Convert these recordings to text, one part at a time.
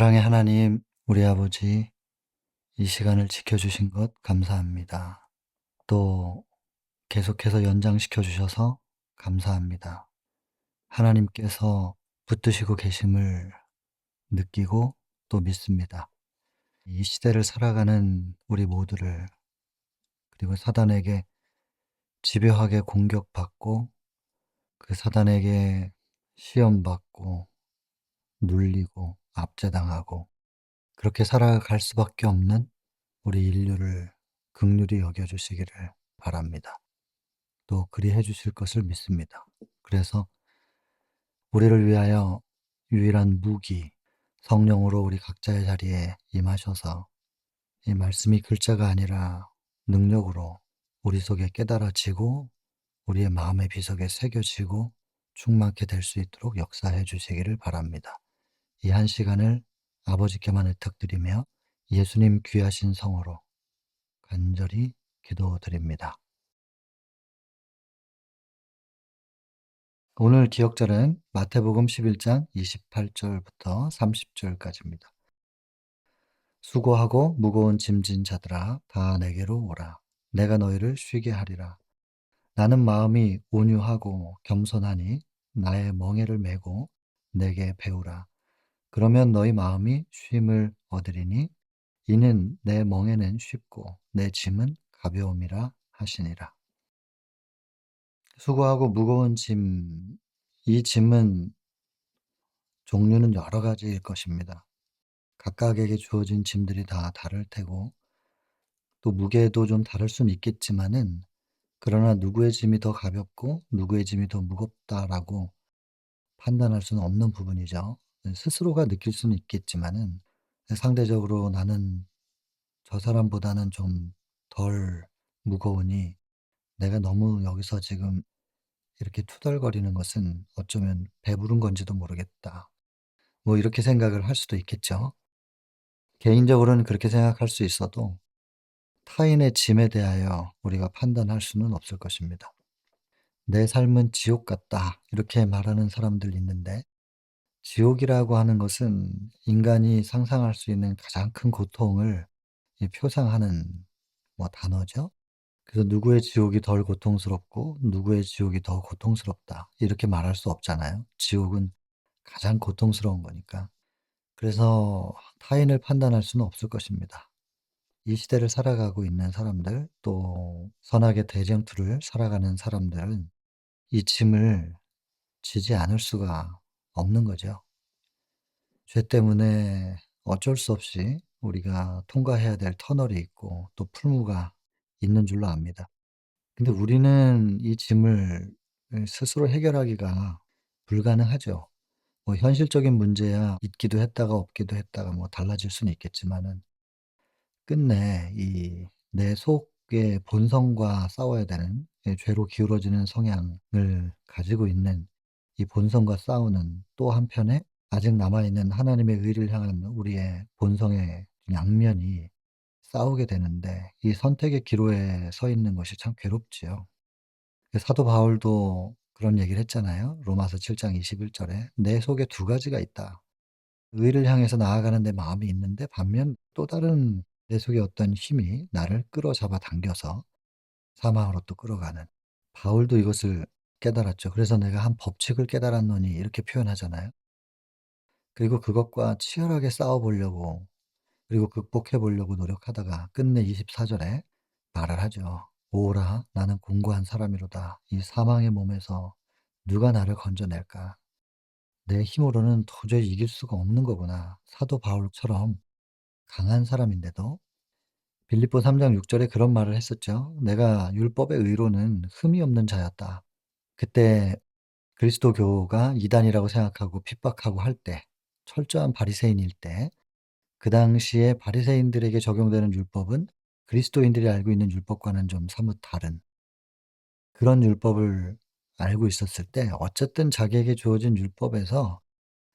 사랑의 하나님, 우리 아버지, 이 시간을 지켜주신 것 감사합니다. 또 계속해서 연장시켜 주셔서 감사합니다. 하나님께서 붙드시고 계심을 느끼고 또 믿습니다. 이 시대를 살아가는 우리 모두를, 그리고 사단에게 집요하게 공격받고 그 사단에게 시험받고 눌리고 압제당하고 그렇게 살아갈 수밖에 없는 우리 인류를 긍휼히 여겨 주시기를 바랍니다. 또 그리해 주실 것을 믿습니다. 그래서 우리를 위하여 유일한 무기, 성령으로 우리 각자의 자리에 임하셔서 이 말씀이 글자가 아니라 능력으로 우리 속에 깨달아지고 우리의 마음의 비석에 새겨지고 충만케 될 수 있도록 역사해 주시기를 바랍니다. 이 한 시간을 아버지께만 의탁드리며 예수님 귀하신 성으로 간절히 기도드립니다. 오늘 기억절은 마태복음 11장 28절부터 30절까지입니다. 수고하고 무거운 짐진 자들아 다 내게로 오라. 내가 너희를 쉬게 하리라. 나는 마음이 온유하고 겸손하니 나의 멍에를 메고 내게 배우라. 그러면 너희 마음이 쉼을 얻으리니 이는 내 멍에는 쉽고 내 짐은 가벼움이라 하시니라. 수고하고 무거운 짐, 이 짐은 종류는 여러 가지일 것입니다. 각각에게 주어진 짐들이 다 다를 테고 또 무게도 좀 다를 수는 있겠지만은, 그러나 누구의 짐이 더 가볍고 누구의 짐이 더 무겁다라고 판단할 수는 없는 부분이죠. 스스로가 느낄 수는 있겠지만은 상대적으로 나는 저 사람보다는 좀 덜 무거우니 내가 너무 여기서 지금 이렇게 투덜거리는 것은 어쩌면 배부른 건지도 모르겠다. 뭐 이렇게 생각을 할 수도 있겠죠. 개인적으로는 그렇게 생각할 수 있어도 타인의 짐에 대하여 우리가 판단할 수는 없을 것입니다. "내 삶은 지옥 같다." 이렇게 말하는 사람들 있는데, 지옥이라고 하는 것은 인간이 상상할 수 있는 가장 큰 고통을 이 표상하는 단어죠. 그래서 누구의 지옥이 덜 고통스럽고 누구의 지옥이 더 고통스럽다 이렇게 말할 수 없잖아요. 지옥은 가장 고통스러운 거니까. 그래서 타인을 판단할 수는 없을 것입니다. 이 시대를 살아가고 있는 사람들, 또 선악의 대쟁투를 살아가는 사람들은 이 짐을 지지 않을 수가 없는 거죠. 죄 때문에 어쩔 수 없이 우리가 통과해야 될 터널이 있고 또 풀무가 있는 줄로 압니다. 근데 우리는 이 짐을 스스로 해결하기가 불가능하죠. 현실적인 문제야 있기도 했다가 없기도 했다가 달라질 수는 있겠지만은, 끝내 이 내 속의 본성과 싸워야 되는, 죄로 기울어지는 성향을 가지고 있는 이 본성과 싸우는, 또 한편에 아직 남아 있는 하나님의 의를 향한 우리의 본성의 양면이 싸우게 되는데, 이 선택의 기로에 서 있는 것이 참 괴롭지요. 사도 바울도 그런 얘기를 했잖아요. 로마서 7장 21 절에 "내 속에 두 가지가 있다. 의를 향해서 나아가는 내 마음이 있는데, 반면 또 다른 내 속에 어떤 힘이 나를 끌어잡아 당겨서 사망으로 또 끌어가는." 바울도 이것을 깨달았죠. 그래서 "내가 한 법칙을 깨달았노니." 이렇게 표현하잖아요. 그리고 그것과 치열하게 싸워 보려고, 그리고 극복해 보려고 노력하다가 끝내 24 절에 말을 하죠. "오라, 나는 공고한 사람이로다. 이 사망의 몸에서 누가 나를 건져낼까? 내 힘으로는 도저히 이길 수가 없는 거구나." 사도 바울처럼 강한 사람인데도 빌립보 3장 6 절에 그런 말을 했었죠. "내가 율법의 의로는 흠이 없는 자였다." 그때 그리스도교가 이단이라고 생각하고 핍박하고 할 때, 철저한 바리새인일 때, 그 당시에 바리새인들에게 적용되는 율법은 그리스도인들이 알고 있는 율법과는 좀 사뭇 다른 그런 율법을 알고 있었을 때, 어쨌든 자기에게 주어진 율법에서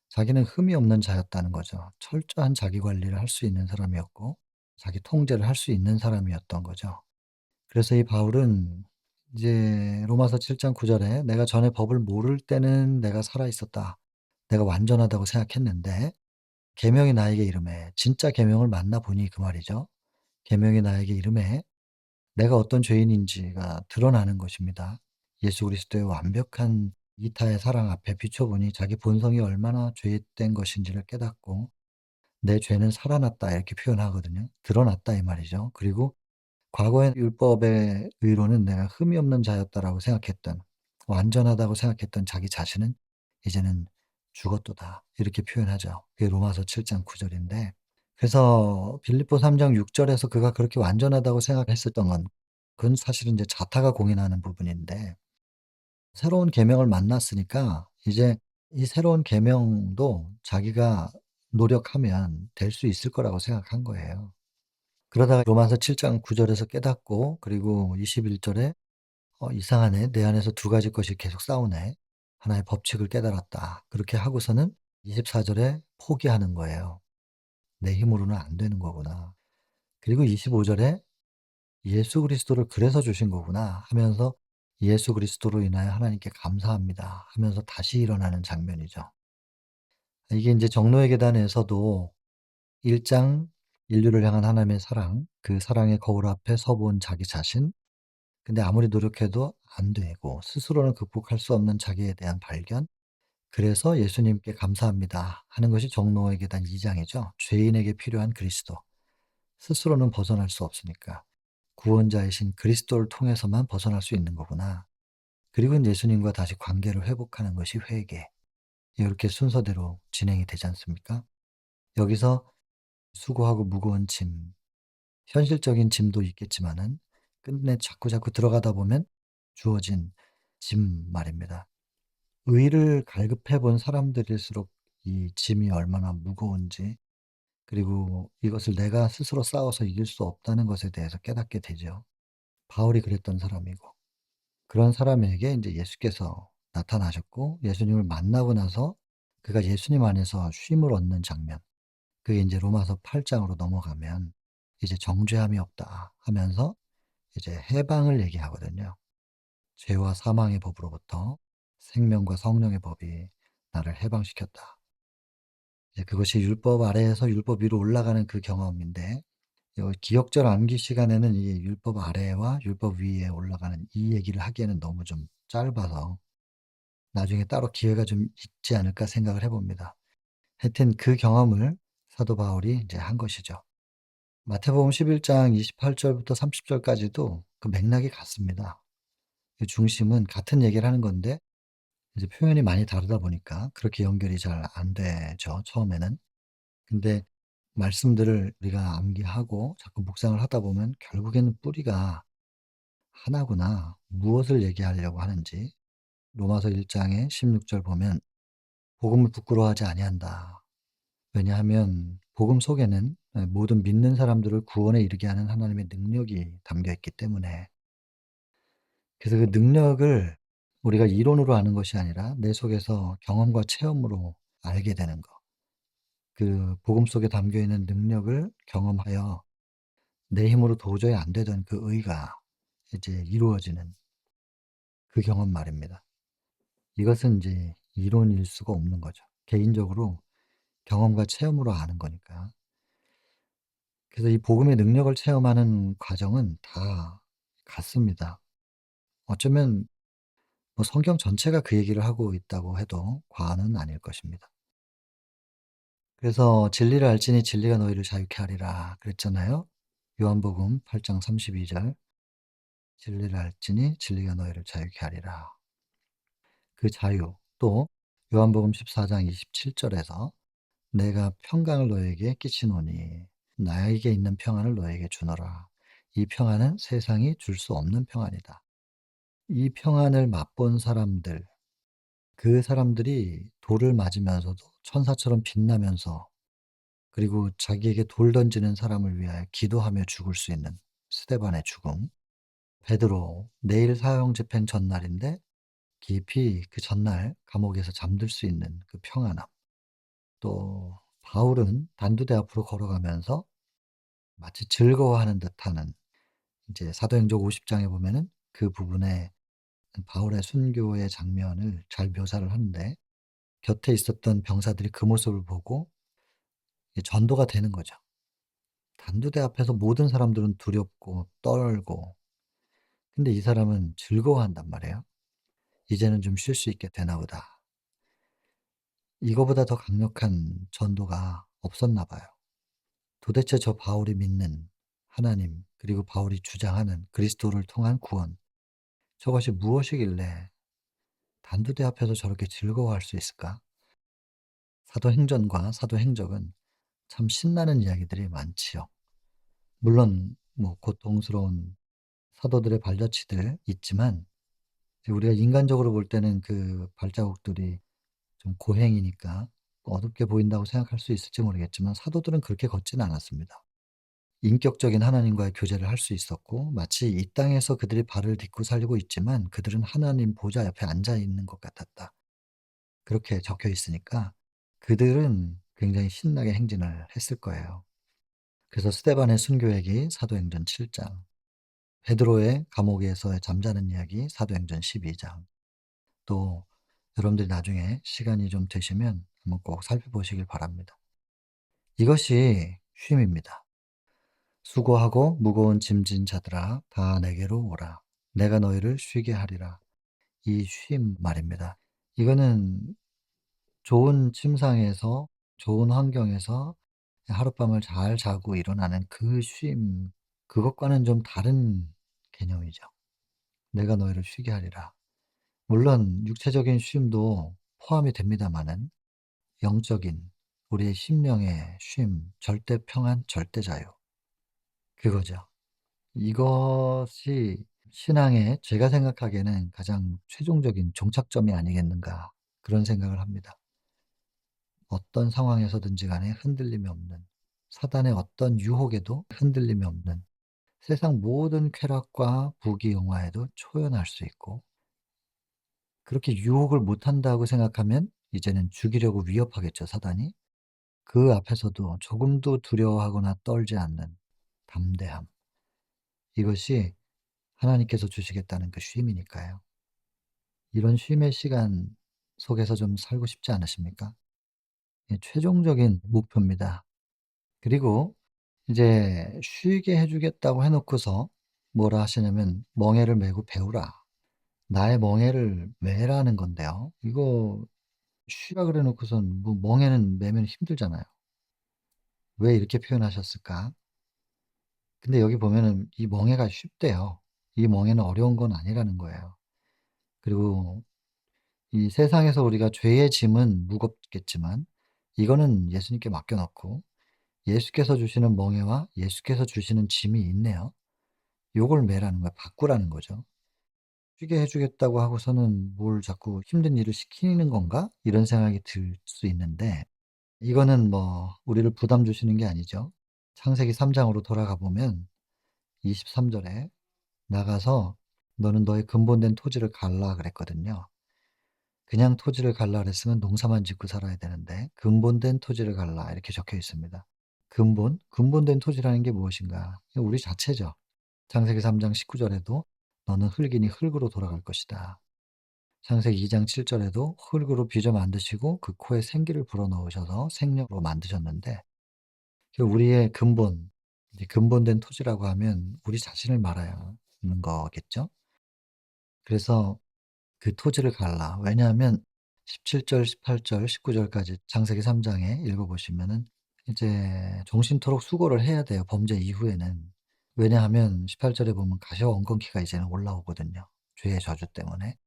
자기는 흠이 없는 자였다는 거죠. 철저한 자기 관리를 할 수 있는 사람이었고 자기 통제를 할 수 있는 사람이었던 거죠. 그래서 이 바울은 이제 로마서 7장 9 절에 "내가 전에 법을 모를 때는 내가 살아 있었다. 내가 완전하다고 생각했는데 계명이 나에게 이르매 진짜 계명을 만나 보니 그 말이죠. 계명이 나에게 이르매 내가 어떤 죄인인지가 드러나는 것입니다. 예수 그리스도의 완벽한 이타의 사랑 앞에 비춰보니 자기 본성이 얼마나 죄된 것인지를 깨닫고 "내 죄는 살아났다." 이렇게 표현하거든요. 드러났다 이 말이죠. 그리고 과거의 율법의 의로는 내가 흠이 없는 자였다라고 생각했던, 완전하다고 생각했던 자기 자신은 이제는 죽었도다. 이렇게 표현하죠. 그게 로마서 7장 9 절인데, 그래서 빌립보 3장 6 절에서 그가 그렇게 완전하다고 생각했었던 건 그건 사실은 이제 자타가 공인하는 부분인데, 새로운 계명을 만났으니까 이제 이 새로운 계명도 자기가 노력하면 될 수 있을 거라고 생각한 거예요. 그러다가 로마서 7장 9 절에서 깨닫고, 그리고 21 절에 '이상하네. 내 안에서 두 가지 것이 계속 싸우네. 하나의 법칙을 깨달았다.' 그렇게 하고서는 24 절에 포기하는 거예요. '내 힘으로는 안 되는 거구나.' 그리고 25 절에 '예수 그리스도를 그래서 주신 거구나.' 하면서 '예수 그리스도로 인하여 하나님께 감사합니다.' 하면서 다시 일어나는 장면이죠. 이게 인제 정노의 계단에서도 1장 인류를 향한 하나님의 사랑, 그 사랑의 거울 앞에 서 본 자기 자신, 근데 아무리 노력해도 안 되고 스스로는 극복할 수 없는 자기에 대한 발견, 그래서 '예수님께 감사합니다.' 하는 것이 정노의 계단 2 장이죠. 죄인에게 필요한 그리스도. 스스로는 벗어날 수 없으니까. 구원자이신 그리스도를 통해서만 벗어날 수 있는 거구나. 그리고 예수님과 다시 관계를 회복하는 것이 회개. 이렇게 순서대로 진행이 되지 않습니까? 여기서 수고하고 무거운 짐, 현실적인 짐도 있겠지만은 끝내 자꾸자꾸 들어가다 보면 주어진 짐 말입니다. 의를 갈급해 본 사람들일수록 이 짐이 얼마나 무거운지, 그리고 이것을 내가 스스로 싸워서 이길 수 없다는 것에 대해서 깨닫게 되죠. 바울이 그랬던 사람이고, 그런 사람에게 인제 예수께서 나타나셨고 예수님을 만나고 나서 그가 예수님 안에서 쉼을 얻는 장면, 그게 인제 로마서 8 장으로 넘어가면 이제 "정죄함이 없다." 하면서 이제 해방을 얘기하거든요. 죄와 사망의 법으로부터 생명과 성령의 법이 나를 해방시켰다. 이제 그것이 율법 아래에서 율법 위로 올라가는 그 경험인데, 요 기억절 암기 시간에는 이 율법 아래와 율법 위에 올라가는 이 얘기를 하기에는 너무 좀 짧아서 나중에 따로 기회가 좀 있지 않을까 생각을 해 봅니다. 하여튼 그 경험을 사도 바울이 이제 한 것이죠. 마태복음 11장 28 절부터 30 절까지도 그 맥락이 같습니다. 그 중심은 같은 얘기를 하는 건데 이제 표현이 많이 다르다 보니까 그렇게 연결이 잘 안 되죠, 처음에는. 근데 말씀들을 우리가 암기하고 자꾸 묵상을 하다 보면 결국에는 뿌리가 하나구나. 무엇을 얘기하려고 하는지. 로마서 1 장의 16절 보면 "복음을 부끄러워하지 아니한다." 왜냐하면 복음 속에는 모든 믿는 사람들을 구원에 이르게 하는 하나님의 능력이 담겨 있기 때문에. 그래서 그 능력을 우리가 이론으로 아는 것이 아니라 내 속에서 경험과 체험으로 알게 되는 것. 그 복음 속에 담겨 있는 능력을 경험하여 내 힘으로 도저히 안 되던 그 의가 이제 이루어지는 그 경험 말입니다. 이것은 이제 이론일 수가 없는 거죠. 개인적으로 경험과 체험으로 아는 거니까. 그래서 이 복음의 능력을 체험하는 과정은 다 같습니다. 어쩌면 뭐 성경 전체가 그 얘기를 하고 있다고 해도 과언은 아닐 것입니다. 그래서 "진리를 알지니 진리가 너희를 자유케 하리라." 그랬잖아요. 요한복음 8장 32 절. "진리를 알지니 진리가 너희를 자유케 하리라." 그 자유, 또 요한복음 14장 27 절에서 "내가 평강을 너희에게 끼치노니 나에게 있는 평안을 너희에게 주노라. 이 평안은 세상이 줄 수 없는 평안이다." 이 평안을 맛본 사람들, 그 사람들이 돌을 맞으면서도 천사처럼 빛나면서, 그리고 자기에게 돌 던지는 사람을 위하여 기도하며 죽을 수 있는 스데반의 죽음, 베드로 내일 사형 집행 전날인데 깊이 그 전날 감옥에서 잠들 수 있는 그 평안함, 또 바울은 단두대 앞으로 걸어가면서 마치 즐거워하는 듯하는, 이제 사도행전 50 장에 보면은 그 부분에 바울의 순교의 장면을 잘 묘사를 하는데, 곁에 있었던 병사들이 그 모습을 보고 이 전도가 되는 거죠. 단두대 앞에서 모든 사람들은 두렵고 떨고, 근데 이 사람은 즐거워한단 말이에요. '이제는 좀 쉴 수 있게 되나 보다.' 이거보다 더 강력한 전도가 없었나 봐요. 도대체 저 바울이 믿는 하나님, 그리고 바울이 주장하는 그리스도를 통한 구원, 저것이 무엇이길래 단두대 앞에서 저렇게 즐거워할 수 있을까? 사도행전과 사도행적은 참 신나는 이야기들이 많지요. 물론 뭐 고통스러운 사도들의 발자취들 있지만, 우리가 인간적으로 볼 때는 그 발자국들이 좀 고행이니까 어둡게 보인다고 생각할 수 있을지 모르겠지만, 사도들은 그렇게 걷지는 않았습니다. 인격적인 하나님과의 교제를 할 수 있었고, 마치 이 땅에서 그들이 발을 딛고 살고 있지만 그들은 하나님 보좌 옆에 앉아 있는 것 같았다. 그렇게 적혀 있으니까 그들은 굉장히 신나게 행진을 했을 거예요. 그래서 스데반의 순교얘기 사도행전 7 장, 베드로의 감옥에서의 잠자는 이야기 사도행전 12 장, 또 여러분들이 나중에 시간이 좀 되시면 한번 꼭 살펴보시길 바랍니다. 이것이 쉼입니다. 수고하고 무거운 짐진 자들아 다 내게로 오라. 내가 너희를 쉬게 하리라. 이 쉼 말입니다. 이거는 좋은 침상에서, 좋은 환경에서 하룻밤을 잘 자고 일어나는 그 쉼, 그것과는 좀 다른 개념이죠. 내가 너희를 쉬게 하리라. 물론 육체적인 쉼도 포함이 됩니다마는, 영적인 우리의 심령의 쉼, 절대 평안, 절대 자유, 그거죠. 이것이 신앙의, 제가 생각하기에는 가장 최종적인 종착점이 아니겠는가, 그런 생각을 합니다. 어떤 상황에서든지 간에 흔들림이 없는, 사단의 어떤 유혹에도 흔들림이 없는, 세상 모든 쾌락과 부귀영화에도 초연할 수 있고, 그렇게 유혹을 못한다고 생각하면 이제는 죽이려고 위협하겠죠, 사단이. 그 앞에서도 조금도 두려워하거나 떨지 않는 담대함. 이것이 하나님께서 주시겠다는 그 쉼이니까요. 이런 쉼의 시간 속에서 좀 살고 싶지 않으십니까? 예, 최종적인 목표입니다. 그리고 이제 쉬게 해 주겠다고 해 놓고서 뭐라 하시냐면 "멍에를 메고 배우라." 나의 멍에를 메라는 건데요. 이거 쉬라 그래 놓고선 뭐 멍에는 메면 힘들잖아요. 왜 이렇게 표현하셨을까? 근데 여기 보면은 이 멍에가 쉽대요. 이 멍에는 어려운 건 아니라는 거예요. 그리고 이 세상에서 우리가 죄의 짐은 무겁겠지만 이거는 예수님께 맡겨 놓고 예수께서 주시는 멍에와 예수께서 주시는 짐이 있네요. 요걸 메라는 거야. 바꾸라는 거죠. 쉬게 해 주겠다고 하고서는 '뭘 자꾸 힘든 일을 시키는 건가?' 이런 생각이 들 수 있는데, 이거는 뭐 우리를 부담 주시는 게 아니죠. 창세기 3 장으로 돌아가 보면 23 절에 "나가서 너는 너의 근본된 토지를 갈라." 그랬거든요. 그냥 토지를 갈라 그랬으면 농사만 짓고 살아야 되는데 "근본된 토지를 갈라." 이렇게 적혀 있습니다. 근본된 토지라는 게 무엇인가? 우리 자체죠. 창세기 3장 19 절에도 "너는 흙이니 흙으로 돌아갈 것이다." 창세기 2장 7 절에도 흙으로 빚어 만드시고 그 코에 생기를 불어넣으셔서 생명으로 만드셨는데, 그 우리의 근본, 이제 근본된 토지라고 하면 우리 자신을 말하는 거겠죠. 그래서 그 토지를 갈라. 왜냐하면 17절 18절 19 절까지 창세기 3 장에 읽어 보시면은 이제 종신토록 수고를 해야 돼요, 범죄 이후에는. 왜냐하면 18 절에 보면 가시와 엉겅퀴가 이제는 올라오거든요, 죄의 저주 때문에.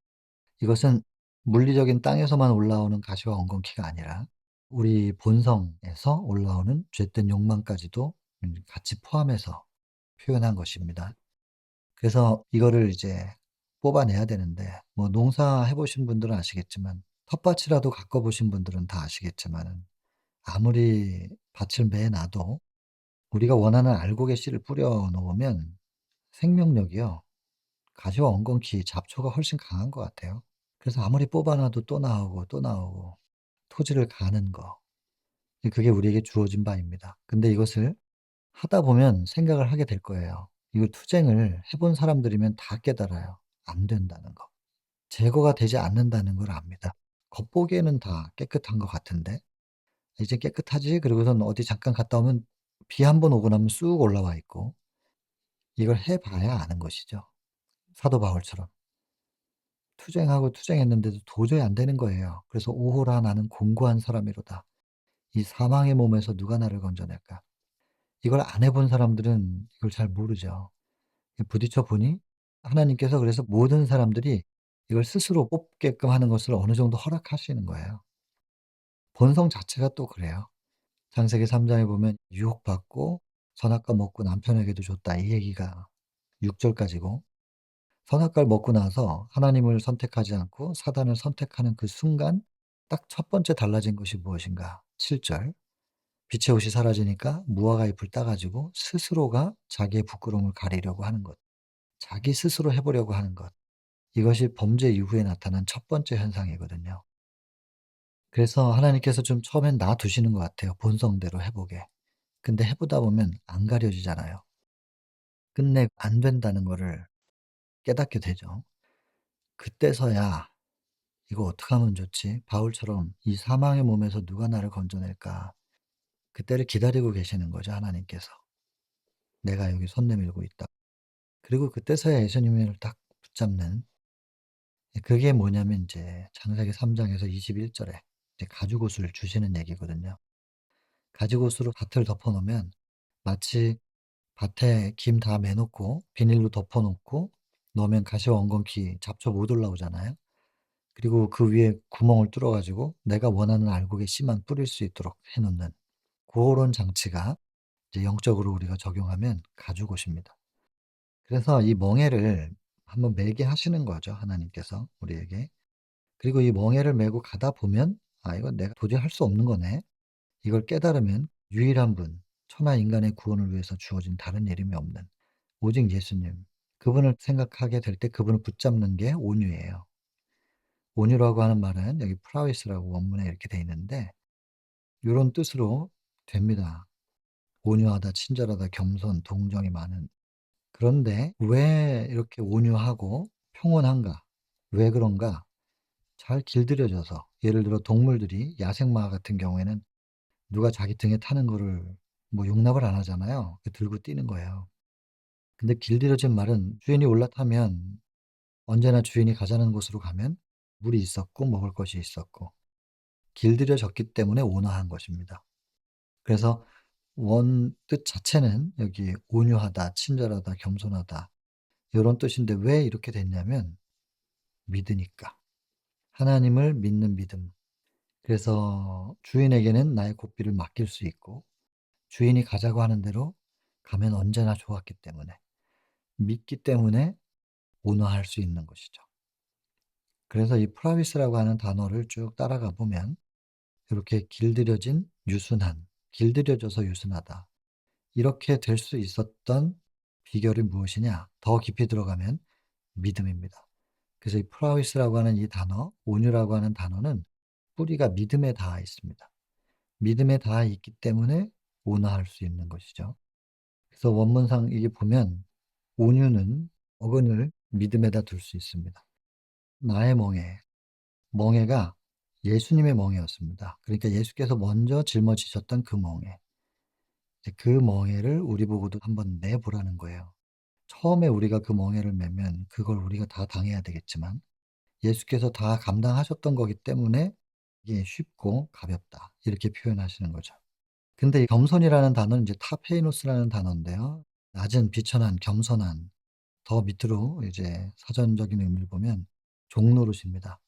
이것은 물리적인 땅에서만 올라오는 가시와 엉겅퀴가 아니라 우리 본성에서 올라오는 죄된 욕망까지도 같이 포함해서 표현한 것입니다. 그래서 이거를 이제 뽑아내야 되는데, 뭐 농사해 보신 분들은 아시겠지만, 텃밭이라도 가꿔 보신 분들은 다 아시겠지만은, 아무리 밭을 매 놔도 우리가 원하는 알곡의 씨를 뿌려 놓으면 생명력이요, 가시와 엉겅퀴 잡초가 훨씬 강한 것 같아요. 그래서 아무리 뽑아 놔도 또 나오고 또 나오고, 토지를 가는 거. 그게 우리에게 주어진 바입니다. 근데 이것을 하다 보면 생각을 하게 될 거예요. 이거 투쟁을 해본 사람들이면 다 깨달아요. 안 된다는 거. 제거가 되지 않는다는 걸 압니다. 겉보기에는 다 깨끗한 것 같은데 이제 깨끗하지?' 그러고선 어디 잠깐 갔다 오면 비 한 번 오고 나면 쑥 올라와 있고, 이걸 해 봐야 아는 것이죠. 사도 바울처럼 투쟁하고 투쟁했는데도 도저히 안 되는 거예요. 그래서 "오호라 나는 공고한 사람이로다. 이 사망의 몸에서 누가 나를 건져낼까?" 이걸 안 해본 사람들은 이걸 잘 모르죠. 부딪혀 보니 하나님께서 그래서 모든 사람들이 이걸 스스로 뽑게끔 하는 것을 어느 정도 허락하시는 거예요. 본성 자체가 또 그래요. 창세기 3 장에 보면 유혹받고 선악과 먹고 남편에게도 줬다, 이 얘기가 6 절까지고, 선악과를 먹고 나서 하나님을 선택하지 않고 사단을 선택하는 그 순간 딱 첫 번째 달라진 것이 무엇인가? 7 절. 빛의 옷이 사라지니까 무화과 잎을 따 가지고 스스로가 자기의 부끄러움을 가리려고 하는 것. 자기 스스로 해 보려고 하는 것. 이것이 범죄 이후에 나타난 첫 번째 현상이거든요. 그래서 하나님께서 좀 처음엔 놔 두시는 것 같아요, 본성대로 해 보게. 근데 해 보다 보면 안 가려지잖아요. 끝내 안 된다는 거를 깨닫게 되죠. 그때서야 '이거 어떡하면 좋지?' 바울처럼 '이 사망의 몸에서 누가 나를 건져낼까?' 그때를 기다리고 계시는 거죠, 하나님께서. 내가 여기 손 내밀고 있다. 그리고 그때서야 예수님을 딱 붙잡는, 그게 뭐냐면 인제 창세기 3 장에서 21 절에 이제 가죽옷을 주시는 얘기거든요. 가죽옷으로 밭을 덮어 놓으면 마치 밭에 김 다 매 놓고 비닐로 덮어 놓고 넣으면 가시와 엉겅퀴 잡초 못 올라오잖아요. 그리고 그 위에 구멍을 뚫어 가지고 내가 원하는 알곡의 씨만 뿌릴 수 있도록 해 놓는 고런 장치가 이제 영적으로 우리가 적용하면 가죽옷입니다. 그래서 이 멍에를 한번 매게 하시는 거죠, 하나님께서 우리에게. 그리고 이 멍에를 메고 가다 보면 '아 이건 내가 도저히 할 수 없는 거네.' 이걸 깨달으면 유일한 분, 천하 인간의 구원을 위해서 주어진 다른 이름이 없는 오직 예수님, 그분을 생각하게 될 때 그분을 붙잡는 게 온유예요. 온유라고 하는 말은 여기 프라위스라고 원문에 이렇게 돼 있는데 요런 뜻으로 됩니다. 온유하다, 친절하다, 겸손, 동정이 많은. 그런데 왜 이렇게 온유하고 평온한가? 왜 그런가? 잘 길들여져서, 예를 들어 동물들이 야생마 같은 경우에는 누가 자기 등에 타는 거를 뭐 용납을 안 하잖아요. 그 들고 뛰는 거예요. 근데 길들여진 말은 주인이 올라타면 언제나 주인이 가자는 곳으로 가면 물이 있었고 먹을 것이 있었고 길들여졌기 때문에 온화한 것입니다. 그래서 원 뜻 자체는 여기 온유하다, 친절하다, 겸손하다 요런 뜻인데 왜 이렇게 됐냐면 믿으니까. 하나님을 믿는 믿음. 그래서 주인에게는 나의 고삐를 맡길 수 있고 주인이 가자고 하는 대로 가면 언제나 좋았기 때문에, 믿기 때문에 온화할 수 있는 것이죠. 그래서 이 프라비스라고 하는 단어를 쭉 따라가 보면 이렇게 길들여진 유순한, 길들여져서 유순하다. 이렇게 될 수 있었던 비결이 무엇이냐? 더 깊이 들어가면 믿음입니다. 그래서 이 프라위스라고 하는 이 단어, 온유라고 하는 단어는 뿌리가 믿음에 닿아 있습니다. 믿음에 닿아 있기 때문에 온화할 수 있는 것이죠. 그래서 원문상 이게 보면 온유는 어근을 믿음에다 둘 수 있습니다. 나의 멍에, 멍에가 예수님의 멍에였습니다. 그러니까 예수께서 먼저 짊어지셨던 그 멍에. 이제 그 멍에를 우리 보고도 한번 내 보라는 거예요. 처음에 우리가 그 멍에를 메면 그걸 우리가 다 당해야 되겠지만 예수께서 다 감당하셨던 거기 때문에 이게 쉽고 가볍다, 이렇게 표현하시는 거죠. 근데 이 겸손이라는 단어는 이제 타페이노스라는 단어인데요. 낮은, 비천한, 겸손한, 더 밑으로 이제 사전적인 의미를 보면 종노릇입니다.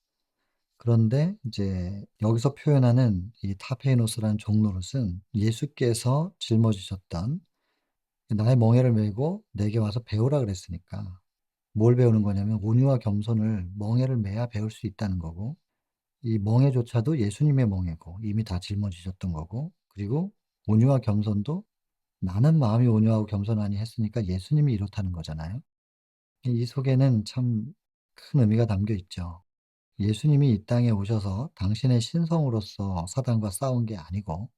그런데 이제 여기서 표현하는 이 타페이노스라는 종노릇은 예수께서 짊어지셨던 나의 멍에를 메고 내게 와서 배우라 그랬으니까 뭘 배우는 거냐면 온유와 겸손을 멍에를 메야 배울 수 있다는 거고, 이 멍에조차도 예수님의 멍에고 이미 다 짊어지셨던 거고, 그리고 온유와 겸손도 나는 마음이 온유하고 겸손하니 했으니까 예수님이 이렇다는 거잖아요. 이 속에는 참 큰 의미가 담겨 있죠. 예수님이 이 땅에 오셔서 당신의 신성으로서 사단과 싸운 게 아니고,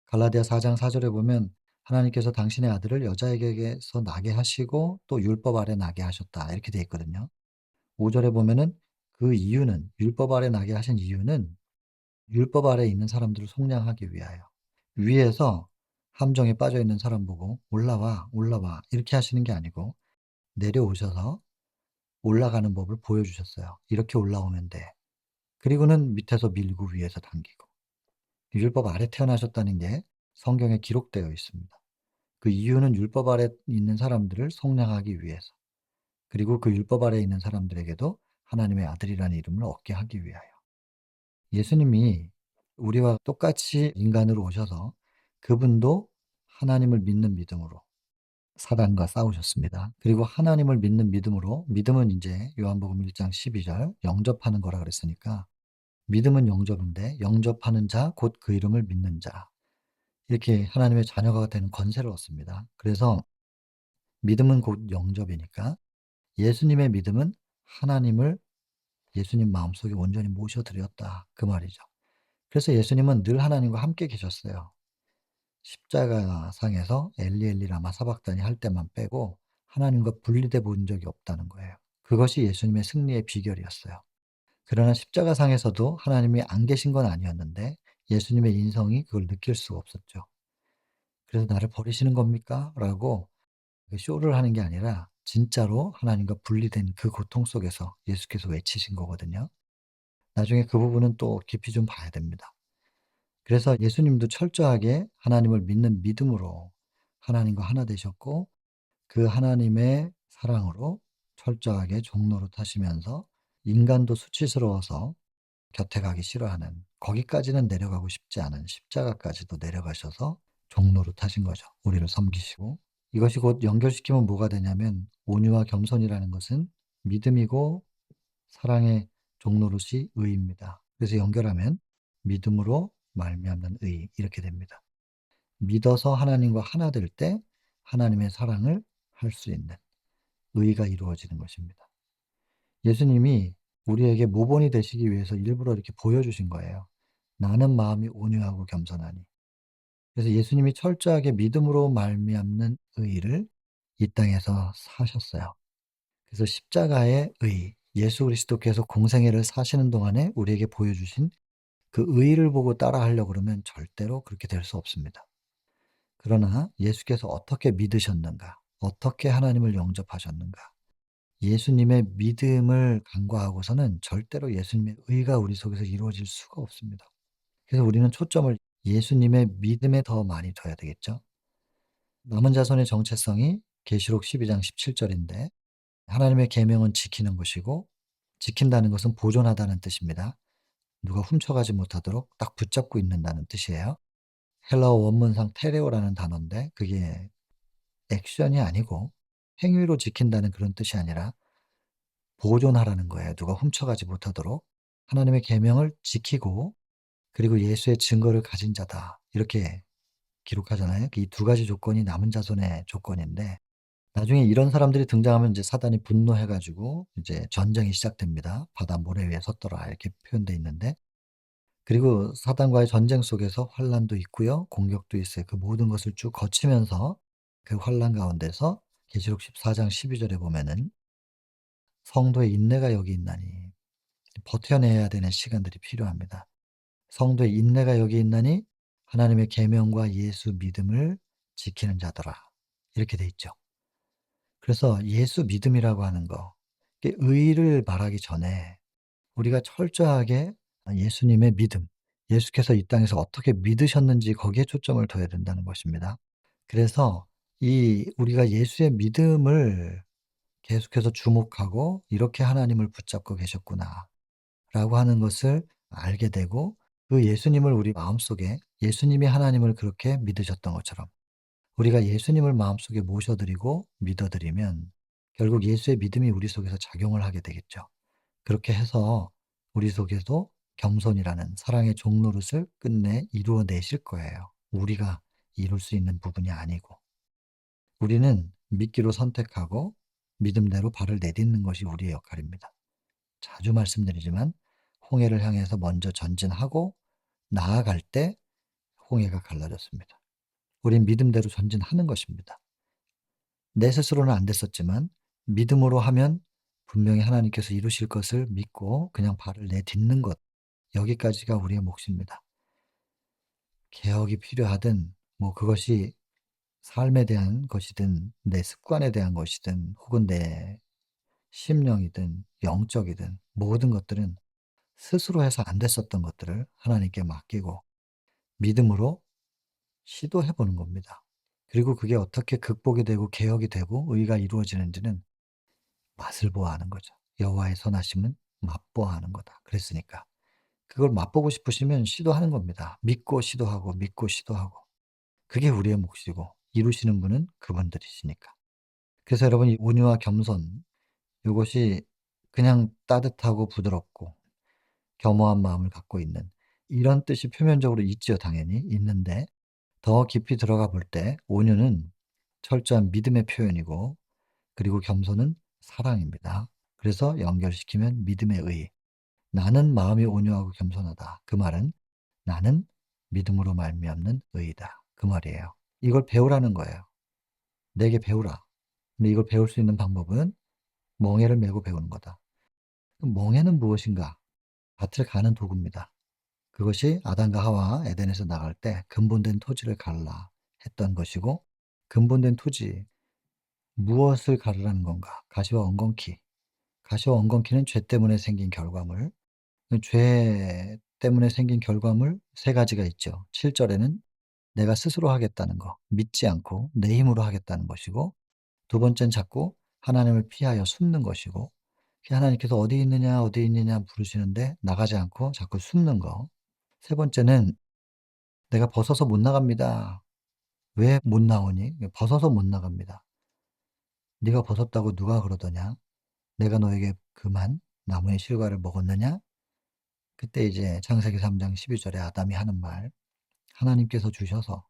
갈라디아 4장 4 절에 보면 하나님께서 당신의 아들을 여자에게서 나게 하시고 또 율법 아래 나게 하셨다, 이렇게 돼 있거든요. 5 절에 보면은 그 이유는, 율법 아래 나게 하신 이유는 율법 아래에 있는 사람들을 속량하기 위하여. 위에서 함정에 빠져 있는 사람 보고 "올라와, 올라와." 이렇게 하시는 게 아니고 내려오셔서 올라가는 법을 보여주셨어요. "이렇게 올라오면 돼." 그리고는 밑에서 밀고 위에서 당기고. 율법 아래 태어나셨다는 게 성경에 기록되어 있습니다. 그 이유는 율법 아래 있는 사람들을 속량하기 위해서, 그리고 그 율법 아래에 있는 사람들에게도 하나님의 아들이라는 이름을 얻게 하기 위하여. 예수님이 우리와 똑같이 인간으로 오셔서 그분도 하나님을 믿는 믿음으로 사단과 싸우셨습니다. 그리고 하나님을 믿는 믿음으로, 믿음은 인제 요한복음 1장 12절 영접하는 거라 그랬으니까 믿음은 영접인데 영접하는 자 곧 그 이름을 믿는 자, 이렇게 하나님의 자녀가 되는 권세를 얻습니다. 그래서 믿음은 곧 영접이니까 예수님의 믿음은 하나님을 예수님 마음속에 온전히 모셔드렸다, 그 말이죠. 그래서 예수님은 늘 하나님과 함께 계셨어요. 십자가상에서 엘리 엘리 라마 사박다니 할 때만 빼고 하나님과 분리돼 본 적이 없다는 거예요. 그것이 예수님의 승리의 비결이었어요. 그러나 십자가상에서도 하나님이 안 계신 건 아니었는데 예수님의 인성이 그걸 느낄 수가 없었죠. 그래서 '나를 버리시는 겁니까?' 라고 그 쇼를 하는 게 아니라 진짜로 하나님과 분리된 그 고통 속에서 예수께서 외치신 거거든요. 나중에 그 부분은 또 깊이 좀 봐야 됩니다. 그래서 예수님도 철저하게 하나님을 믿는 믿음으로 하나님과 하나 되셨고, 그 하나님의 사랑으로 철저하게 종노릇 하시면서 인간도 수치스러워서 곁에 가기 싫어하는, 거기까지는 내려가고 싶지 않은 십자가까지도 내려가셔서 종노릇 하신 거죠. 우리를 섬기시고. 이것이 곧 연결시키면 뭐가 되냐면 온유와 겸손이라는 것은 믿음이고 사랑의 종노릇이 의입니다. 그래서 연결하면 믿음으로 말미암는 의, 이렇게 됩니다. 믿어서 하나님과 하나 될 때 하나님의 사랑을 할 수 있는 의가 이루어지는 것입니다. 예수님이 우리에게 모본이 되시기 위해서 일부러 이렇게 보여주신 거예요. 나는 마음이 온유하고 겸손하니. 그래서 예수님이 철저하게 믿음으로 말미암는 의를 이 땅에서 사셨어요. 그래서 십자가의 의, 예수 그리스도께서 공생애를 사시는 동안에 우리에게 보여주신 그 의를 보고 따라하려고 그러면 절대로 그렇게 될 수 없습니다. 그러나 예수께서 어떻게 믿으셨는가? 어떻게 하나님을 영접하셨는가? 예수님의 믿음을 간과하고서는 절대로 예수님의 의가 우리 속에서 이루어질 수가 없습니다. 그래서 우리는 초점을 예수님의 믿음에 더 많이 둬야 되겠죠. 남은 자손의 정체성이 계시록 12장 17절인데 하나님의 계명은 지키는 것이고, 지킨다는 것은 보존하다는 뜻입니다. 누가 훔쳐가지 못하도록 딱 붙잡고 있는다는 뜻이에요. 헬라어 원문상 테레오라는 단어인데 그게 액션이 아니고 행위로 지킨다는 그런 뜻이 아니라 보존하라는 거예요. 누가 훔쳐가지 못하도록 하나님의 계명을 지키고, 그리고 예수의 증거를 가진 자다, 이렇게 기록하잖아요. 이 두 가지 조건이 남은 자손의 조건인데 나중에 이런 사람들이 등장하면 이제 사단이 분노해 가지고 이제 전쟁이 시작됩니다. "바다 모래 위에 섰더라." 이렇게 표현되어 있는데, 그리고 사단과의 전쟁 속에서 환난도 있고요. 공격도 있어요. 그 모든 것을 쭉 거치면서 그 환난 가운데서 계시록 14장 12절에 보면은 "성도의 인내가 여기 있나니." 버텨내야 되는 시간들이 필요합니다. "성도의 인내가 여기 있나니 하나님의 계명과 예수 믿음을 지키는 자더라." 이렇게 돼 있죠. 그래서 예수 믿음이라고 하는 거, 이게 의를 말하기 전에 우리가 철저하게 예수님의 믿음, 예수께서 이 땅에서 어떻게 믿으셨는지 거기에 초점을 둬야 된다는 것입니다. 그래서 이 우리가 예수의 믿음을 계속해서 주목하고 '이렇게 하나님을 붙잡고 계셨구나.'라고 하는 것을 알게 되고, 그 예수님을 우리 마음속에, 예수님이 하나님을 그렇게 믿으셨던 것처럼 우리가 예수님을 마음속에 모셔드리고 믿어드리면 결국 예수의 믿음이 우리 속에서 작용을 하게 되겠죠. 그렇게 해서 우리 속에도 겸손이라는 사랑의 종노릇을 끝내 이루어내실 거예요. 우리가 이룰 수 있는 부분이 아니고. 우리는 믿기로 선택하고 믿음대로 발을 내딛는 것이 우리의 역할입니다. 자주 말씀드리지만 홍해를 향해서 먼저 전진하고 나아갈 때 홍해가 갈라졌습니다. 우린 믿음대로 전진하는 것입니다. 내 스스로는 안 됐었지만 믿음으로 하면 분명히 하나님께서 이루실 것을 믿고 그냥 발을 내딛는 것, 여기까지가 우리의 몫입니다. 개혁이 필요하든 그것이 삶에 대한 것이든 내 습관에 대한 것이든 혹은 내 심령이든 영적이든 모든 것들은 스스로 해서 안 됐었던 것들을 하나님께 맡기고 믿음으로 시도해 보는 겁니다. 그리고 그게 어떻게 극복이 되고 개혁이 되고 의가 이루어지는지는 맛을 보아하는 거죠. 여호와의 선하심은 맛보아하는 거다. 그랬으니까. 그걸 맛보고 싶으시면 시도하는 겁니다. 믿고 시도하고 믿고 시도하고. 그게 우리의 몫이고 이루시는 분은 그분들이시니까. 그래서 여러분 이 온유와 겸손 요것이 그냥 따뜻하고 부드럽고 겸허한 마음을 갖고 있는 이런 뜻이 표면적으로 있지요. 당연히 있는데 더 깊이 들어가 볼 때 온유는 철저한 믿음의 표현이고 그리고 겸손은 사랑입니다. 그래서 연결시키면 믿음의 의. 나는 마음이 온유하고 겸손하다. 그 말은 나는 믿음으로 말미암는 의이다. 그 말이에요. 이걸 배우라는 거예요. 내게 배우라. 근데 이걸 배울 수 있는 방법은 멍에를 메고 배우는 거다. 그럼 멍에는 무엇인가? 밭을 가는 도구입니다. 그것이 아담과 하와 에덴에서 나갈 때 근본된 토지를 갈라 했던 것이고 근본된 토지 무엇을 가르라는 건가? 가시와 엉겅퀴. 가시와 엉겅퀴는 죄 때문에 생긴 결과물. 그 죄 때문에 생긴 결과물 세 가지가 있죠. 7 절에는 내가 스스로 하겠다는 거, 믿지 않고 내 힘으로 하겠다는 것이고 두 번째는 자꾸 하나님을 피하여 숨는 것이고 하나님께서 "어디 있느냐, 어디 있느냐." 부르시는데 나가지 않고 자꾸 숨는 거. 세 번째는 "내가 벗어서 못 나갑니다." "왜 못 나오니?" "벗어서 못 나갑니다." "네가 벗었다고 누가 그러더냐? 내가 너에게 그만 나무의 실과를 먹었느냐?" 그때 이제 창세기 3장 12 절에 아담이 하는 말 하나님께서 주셔서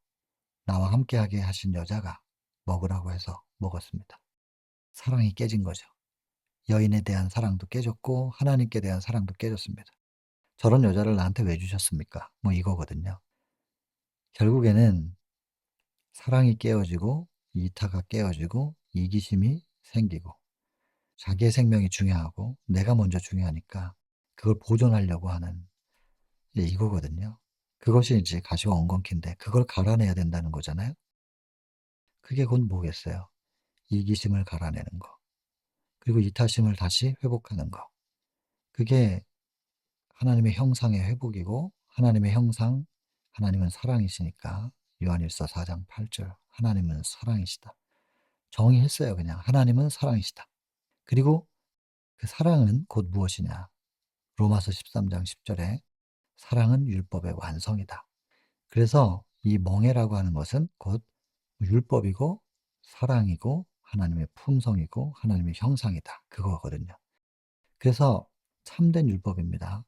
나와 함께하게 하신 여자가 먹으라고 해서 먹었습니다. 사랑이 깨진 거죠. 여인에 대한 사랑도 깨졌고 하나님께 대한 사랑도 깨졌습니다. "저런 여자를 나한테 왜 주셨습니까?" 이거거든요. 결국에는 사랑이 깨어지고 이타가 깨어지고 이기심이 생기고 자기의 생명이 중요하고 내가 먼저 중요하니까 그걸 보존하려고 하는 이거거든요. 그것이 이제 가시와 엉겅퀴인데 그걸 갈아내야 된다는 거잖아요. 그게 곧 뭐겠어요? 이기심을 갈아내는 거. 그리고 이타심을 다시 회복하는 거. 그게 하나님의 형상의 회복이고 하나님의 형상, 하나님은 사랑이시니까 요한일서 4장 8절 하나님은 사랑이시다. 정의했어요 그냥. 하나님은 사랑이시다. 그리고 그 사랑은 곧 무엇이냐. 로마서 13장 10 절에 사랑은 율법의 완성이다. 그래서 이 멍에라고 하는 것은 곧 율법이고 사랑이고 하나님의 품성이고 하나님의 형상이다. 그거거든요. 그래서 참된 율법입니다.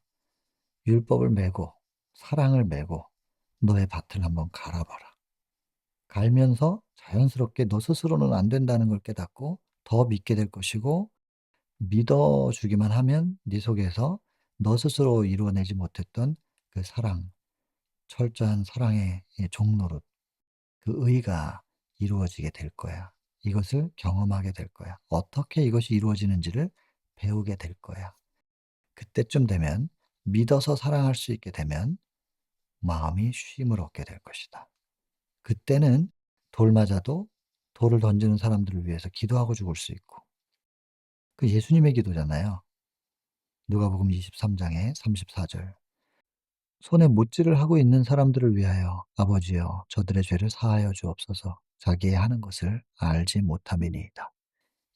율법을 메고 사랑을 메고 너의 밭을 한번 갈아봐라. 갈면서 자연스럽게 너 스스로는 안 된다는 걸 깨닫고 더 믿게 될 것이고 믿어 주기만 하면 네 속에서 너 스스로 이루어내지 못했던 그 사랑, 철저한 사랑의 종로릇 그 의가 이루어지게 될 거야. 이것을 경험하게 될 거야. 어떻게 이것이 이루어지는지를 배우게 될 거야. 그때쯤 되면 믿어서 사랑할 수 있게 되면 마음이 쉼을 얻게 될 것이다. 그때는 돌 맞아도 돌을 던지는 사람들을 위해서 기도하고 죽을 수 있고 그 예수님의 기도잖아요. 누가복음 23 장에 34 절. 손에 못질을 하고 있는 사람들을 위하여 아버지여 저들의 죄를 사하여 주옵소서. 자기의 하는 것을 알지 못함이니이다.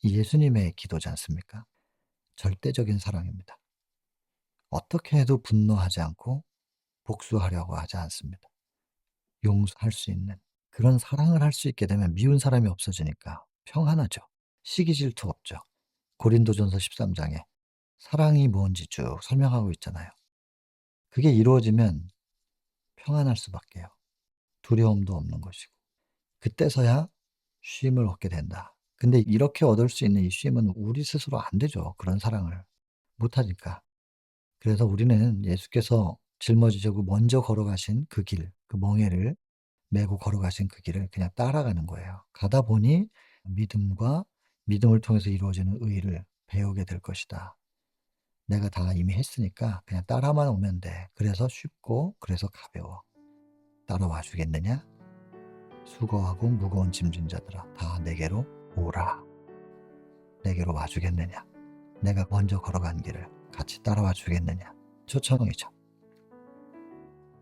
이 예수님의 기도지 않습니까? 절대적인 사랑입니다. 어떻게 해도 분노하지 않고 복수하려고 하지 않습니다. 용서할 수 있는 그런 사랑을 할 수 있게 되면 미운 사람이 없어지니까 평안하죠. 시기 질투 없죠. 고린도전서 13 장에 사랑이 뭔지 쭉 설명하고 있잖아요. 그게 이루어지면 평안할 수밖에요. 두려움도 없는 것이고. 그때서야 쉼을 얻게 된다. 근데 이렇게 얻을 수 있는 이 쉼은 우리 스스로 안 되죠. 그런 사랑을 못 하니까. 그래서 우리는 예수께서 짊어지시고 먼저 걸어가신 그 길, 그 멍에를 메고 걸어가신 그 길을 그냥 따라가는 거예요. 가다 보니 믿음과 믿음을 통해서 이루어지는 의를 배우게 될 것이다. 내가 다 이미 했으니까 그냥 따라만 오면 돼. 그래서 쉽고 그래서 가벼워. 따라와 주겠느냐? 수고하고 무거운 짐진 자들아 다 내게로 오라. 내게로 와 주겠느냐? 내가 먼저 걸어간 길을 같이 따라와 주겠느냐? 초청이죠.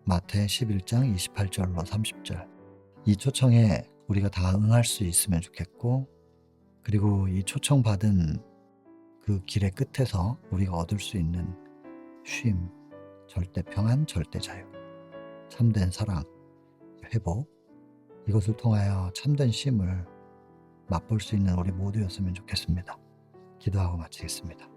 마태 11장 28절로 30절. 이 초청에 우리가 다 응할 수 있으면 좋겠고, 그리고 이 초청받은 그 길의 끝에서 우리가 얻을 수 있는 쉼, 절대 평안, 절대 자유, 참된 사랑, 회복, 이것을 통하여 참된 쉼을 맛볼 수 있는 우리 모두였으면 좋겠습니다. 기도하고 마치겠습니다.